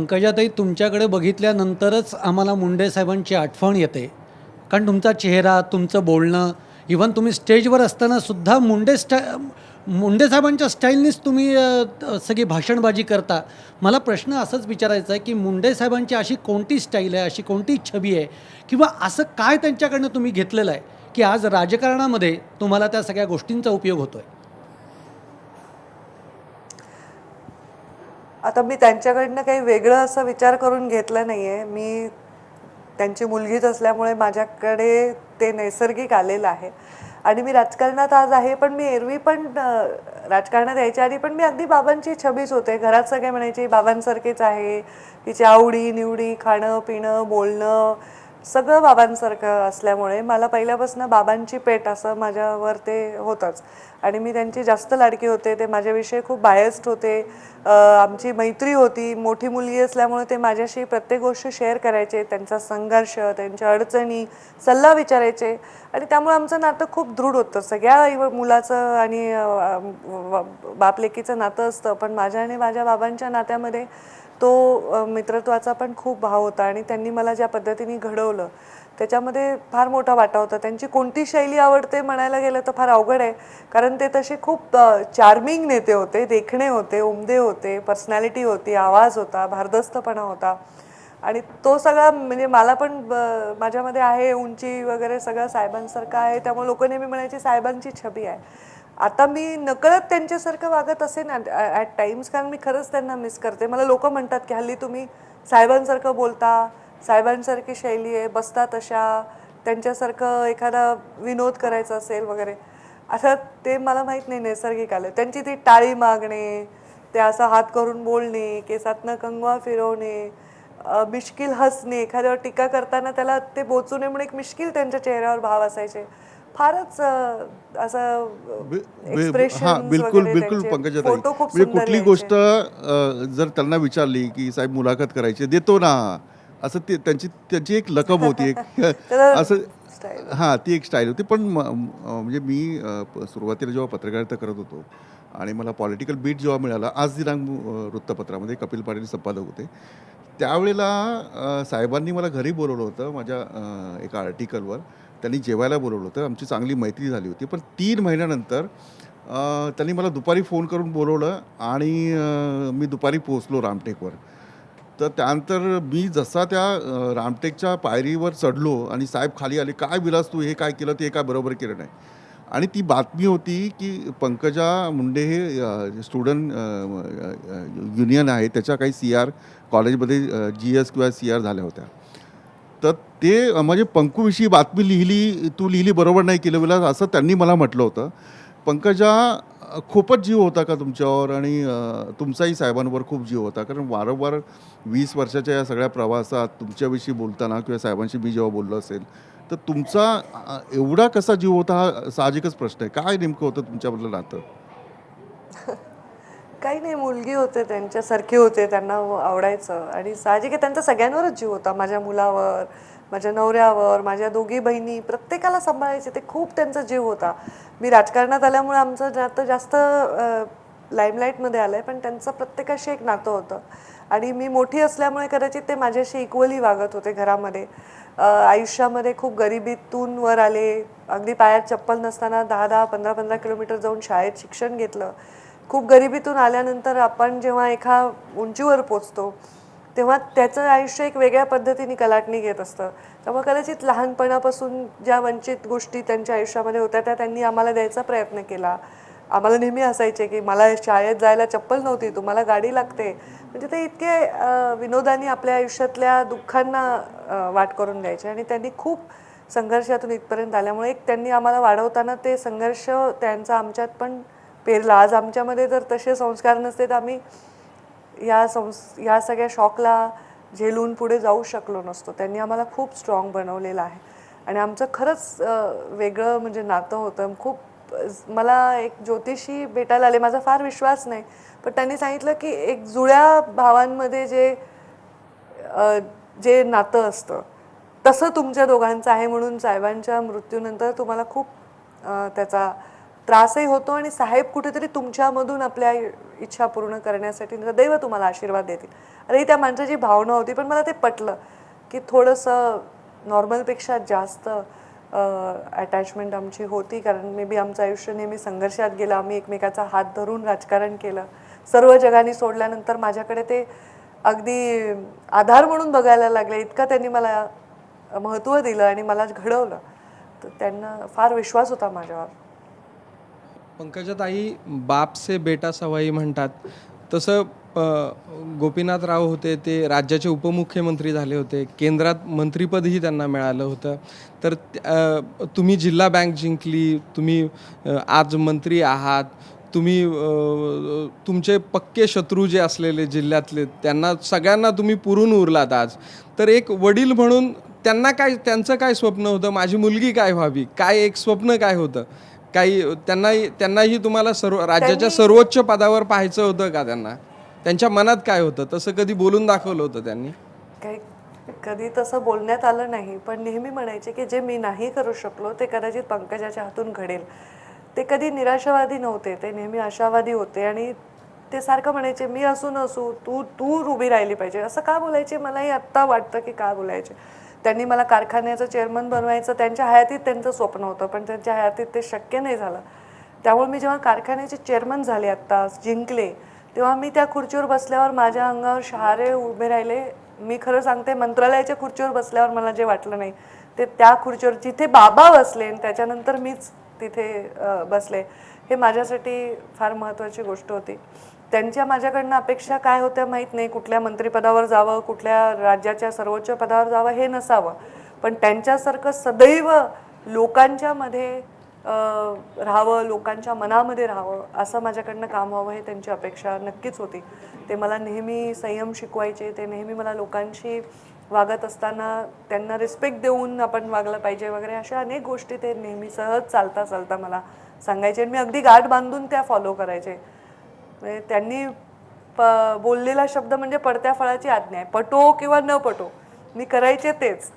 पंकजाताई, तुमच्याकडे बघितल्यानंतरच आम्हाला मुंडे साहेबांची आठवण येते. कारण तुमचा चेहरा, तुमचं बोलणं, इव्हन तुम्ही स्टेजवर असताना सुद्धा मुंडे साहेबांच्या स्टाईलनीच तुम्ही सगळी भाषणबाजी करता. मला प्रश्न असंच विचारायचा आहे, की मुंडे साहेबांची अशी कोणती स्टाईल आहे, अशी कोणती छबी आहे, किंवा असं काय त्यांच्याकडनं तुम्ही घेतलेलं आहे, की आज राजकारणामध्ये तुम्हाला त्या सगळ्या गोष्टींचा उपयोग होतोय? आता मी त्यांच्याकडनं काही वेगळं असं विचार करून घेतलं नाही आहे. मी त्यांची मुलगीच असल्यामुळे माझ्याकडे ते नैसर्गिक आलेलं आहे. आणि मी राजकारणात आज आहे, पण मी एरवी पण राजकारणात यायच्या आधी पण मी अगदी बाबांची छबीच होते. घरात सगळे म्हणायचे बाबांसारखेच आहे, तिची आवडी निवडी, खाणं पिणं बोलणं सगळं बाबांसारखं असल्यामुळे मला पहिल्यापासून बाबांची पेट असं माझ्यावर ते होतंच. आणि मी त्यांची जास्त लाडकी होते. ते माझ्याविषयी खूप बायस्ड होते. आमची मैत्री होती. मोठी मुलगी असल्यामुळे ते माझ्याशी प्रत्येक गोष्ट शेअर करायचे. त्यांचा संघर्ष, त्यांच्या अडचणी, सल्ला विचारायचे. आणि त्यामुळे आमचं नातं खूप दृढ होतं. सगळ्या मुलाचं आणि बापलेकीचं नातं असतं, पण माझ्या आणि माझ्या बाबांच्या नात्यामध्ये तो मित्रत्वाचा पण खूप भाव होता. आणि त्यांनी मला ज्या पद्धतीने घडवलं त्याच्यामध्ये फार मोठा वाटा होता. त्यांची कोणती शैली आवडते म्हणायला गेलं तर फार अवघड आहे, कारण ते तसे खूप चार्मिंग नेते होते, देखणे होते, उमदे होते, पर्सनॅलिटी होती, आवाज होता, भारदस्तपणा होता. आणि तो सगळा म्हणजे मला पण माझ्यामध्ये आहे, उंची वगैरे सगळं साहेबांसारखं आहे. त्यामुळे लोक नेहमी म्हणायची साहेबांची छबी आहे. आता मी नकळत त्यांच्यासारखं वागत असेन ॲट टाइम्स, कारण मी खरंच त्यांना मिस करते. मला लोक म्हणतात की हल्ली तुम्ही साहेबांसारखं बोलता, साहेबांसारखी शैली आहे, बसता तशा, त्यांच्यासारखं एखादा विनोद करायचा असेल वगैरे. आता ते मला माहीत नाही नैसर्गिक आलं. त्यांची ती टाळी मागणे, ते असं हात करून बोलणे, केसातनं कंगवा फिरवणे, मिश्किल हसणे, एखाद्यावर टीका करताना त्याला ते बोचू नये म्हणून एक मिश्किल त्यांच्या चेहऱ्यावर भाव असायचे. फारच असं हां, एक्सप्रेशन्स बिलकुल, वगैरे बिलकुल त्यांचे पंकजाताई. फोटो खूप म्हणजे सुंदर कुठली यायचे. गोष्ट जर त्यांना विचारली, की "साहेब मुलाखत करायची देतो ना." असं ते त्यांची त्यांची एक लकब होती एक त्याला असं. स्टाईल हां, ती एक स्टाईल होती. पण म्हणजे मी सुरुवातीला जेव्हा पत्रकारिता करत होतो आणि मला पॉलिटिकल बीट जेव्हा मिळाला, आज दिनांक वृत्तपत्रामध्ये कपिल पाटील संपादक होते. त्यावेळेला साहेबांनी मला घरी बोलावलं होतं माझ्या एका आर्टिकलवर. त्यांनी जेवायला बोलावलं होतं. आमची चांगली मैत्री झाली होती. पण 3 महिन्यानंतर त्यांनी मला दुपारी फोन करून बोलावलं आणि मी दुपारी पोहोचलो रामटेकवर. तर त्यानंतर मी जसा त्या रामटेकच्या पायरीवर चढलो आणि साहेब खाली आले, "काय विलास तू हे काय केलं, ते काय बरोबर केलं नाही." आणि ती बातमी होती, की पंकजा मुंडे हे स्टुडंट युनियन आहे, त्याच्या काही सी-आर कॉलेजमध्ये जी-एस किंवा सी-आर झाल्या होत्या. तर ते म्हणजे पंकूविषयी बातमी लिहिली, तू लिहिली बरोबर नाही केलं विलास, असं त्यांनी मला म्हटलं होतं. पंकजा, खूपच जीव होता का तुमच्यावर? आणि तुमचाही साहेबांवर खूप जीव होता. कारण वारंवार 20 वर्षाच्या या सगळ्या प्रवासात तुमच्याविषयी बोलताना किंवा साहेबांशी मी जेव्हा बोललो असेल, तर तुमचा एवढा कसा जीव होता हा साहजिकच प्रश्न आहे. काय नेमकं होतं तुमच्यामधलं नातं? काही नाही, मुलगी होते त्यांच्यासारखी होते, त्यांना आवडायचं. आणि साहजिक आहे त्यांचा सगळ्यांवरच जीव होता. माझ्या मुलावर, माझ्या नवऱ्यावर, माझ्या दोघी बहिणी, प्रत्येकाला सांभाळायचे ते. खूप त्यांचा जीव होता. मी राजकारणात आल्यामुळे आमचं नातं जास्त लाईमलाईटमध्ये आलं आहे, पण त्यांचं प्रत्येकाशी एक नातं होतं. आणि मी मोठी असल्यामुळे कदाचित ते माझ्याशी इक्वली वागत होते घरामध्ये. आयुष्यामध्ये खूप गरिबीतून वर आले, अगदी पायात चप्पल नसताना 10-10, 15-15 किलोमीटर जाऊन शाळेत शिक्षण घेतलं. खूप गरिबीतून आल्यानंतर आपण जेव्हा एका उंचीवर पोचतो तेव्हा त्याचं आयुष्य एक वेगळ्या पद्धतीने कलाटणी घेत असतं. त्यामुळे कदाचित लहानपणापासून ज्या वंचित गोष्टी त्यांच्या आयुष्यामध्ये होत्या त्या त्यांनी आम्हाला द्यायचा प्रयत्न केला. आम्हाला नेहमी असायचे की मला शाळेत जायला चप्पल नव्हती, तुम्हाला गाडी लागते. म्हणजे ते इतके विनोदाने आपल्या आयुष्यातल्या दुःखांना वाट करून द्यायचे. आणि त्यांनी खूप संघर्षातून इथपर्यंत आल्यामुळे एक त्यांनी आम्हाला वाढवताना ते संघर्ष त्यांचा आमच्यात पण पेरला. आज आमच्यामध्ये जर तसे संस्कार नसते तर आम्ही या सगळ्या शॉकला झेलून पुढे जाऊ शकलो नसतो. त्यांनी आम्हाला खूप स्ट्रॉंग बनवलेलं आहे. आणि आमचं खरंच वेगळं म्हणजे नातं होतं. खूप मला एक ज्योतिषी भेटायला आले, माझा फार विश्वास नाही, पण त्यांनी सांगितलं की एक जुळ्या भावांमध्ये जे नातं असतं तसं तुमच्या दोघांचं आहे, म्हणून साहेबांच्या मृत्यूनंतर तुम्हाला खूप त्याचा त्रासही होतो आणि साहेब कुठेतरी तुमच्यामधून आपल्या इच्छा पूर्ण करण्यासाठी सदैव तुम्हाला आशीर्वाद देतील. अरे त्या माणसाची भावना होती, पण मला ते पटलं की थोडंसं नॉर्मलपेक्षा जास्त अटॅचमेंट आमची होती, कारण मे बी आमचं आयुष्य नेहमी संघर्षात गेलं. आम्ही एकमेकाचा हात धरून राजकारण केलं. सर्व जगाने सोडल्यानंतर माझ्याकडे ते अगदी आधार म्हणून बघायला लागले. इतकं त्यांनी मला महत्त्व दिलं आणि मला घडवलं. तर त्यांना फार विश्वास होता माझ्यावर. पंकजाताई, बाप से बेटा सवाई म्हणतात तसं गोपीनाथराव होते ते राज्याचे उपमुख्यमंत्री झाले होते, केंद्रात मंत्रिपदही त्यांना मिळालं होतं. तर तुम्ही जिल्हा बँक जिंकली, तुम्ही आज मंत्री आहात, तुम्ही तुमचे पक्के शत्रू जे असलेले जिल्ह्यातले त्यांना सगळ्यांना तुम्ही पुरून उरलात आज. तर एक वडील म्हणून त्यांचं काय स्वप्न होतं, माझी मुलगी काय व्हावी, काय एक स्वप्न काय होतं, काही त्यांनाही तुम्हाला राज्याच्या सर्वोच्च पदावर पाहायचं होतं का? त्यांच्या मनात काय होतं, तसं कधी बोलून दाखवलं होतं त्यांनी? काही कधी तसं बोलण्यात आलं नाही, पण नेहमी म्हणायचे की जे मी नाही करू शकलो ते कदाचित पंकजाच्या हातून घडेल. ते कधी निराशावादी नव्हते, ते नेहमी आशावादी होते. आणि ते सारखं म्हणायचे मी असू नसू तू तू उभी राहिली पाहिजे. असं का बोलायचे मलाही आत्ता वाटतं की का बोलायचे. त्यांनी मला कारखान्याचं चेअरमन बनवायचं त्यांच्या हयातीत त्यांचं स्वप्न होतं, पण त्यांच्या हयातीत ते शक्य नाही झालं. त्यामुळे मी जेव्हा कारखान्याचे चेअरमन झाले, आत्ता जिंकले, तेव्हा मी त्या खुर्चीवर बसल्यावर माझ्या अंगावर शहारे उभे राहिले. मी खरं सांगते, मंत्रालयाच्या खुर्चीवर बसल्यावर मला जे वाटलं नाही ते त्या खुर्चीवर जिथे बाबा बसले त्याच्यानंतर मीच तिथे बसले, हे माझ्यासाठी फार महत्त्वाची गोष्ट होती. त्यांच्या माझ्याकडनं अपेक्षा काय होत्या माहीत नाही. कुठल्या मंत्रिपदावर जावं, कुठल्या राज्याच्या सर्वोच्च पदावर जावं हे नसावं, पण त्यांच्यासारखं सदैव लोकांच्यामध्ये राहावं, लोकांच्या मनामध्ये राहावं, असं माझ्याकडनं काम व्हावं हे त्यांची अपेक्षा नक्कीच होती. ते मला नेहमी संयम शिकवायचे. ते नेहमी मला लोकांशी वागत असताना त्यांना रिस्पेक्ट देऊन आपण वागलं पाहिजे वगैरे अशा अनेक गोष्टी ते नेहमी सहज चालता चालता मला सांगायचे. आणि मी अगदी गाठ बांधून त्या फॉलो करायचे. म्हणजे त्यांनी बोललेला शब्द म्हणजे पडत्या फळाची आज्ञा आहे. पटो किंवा न पटो मी करायचे तेच.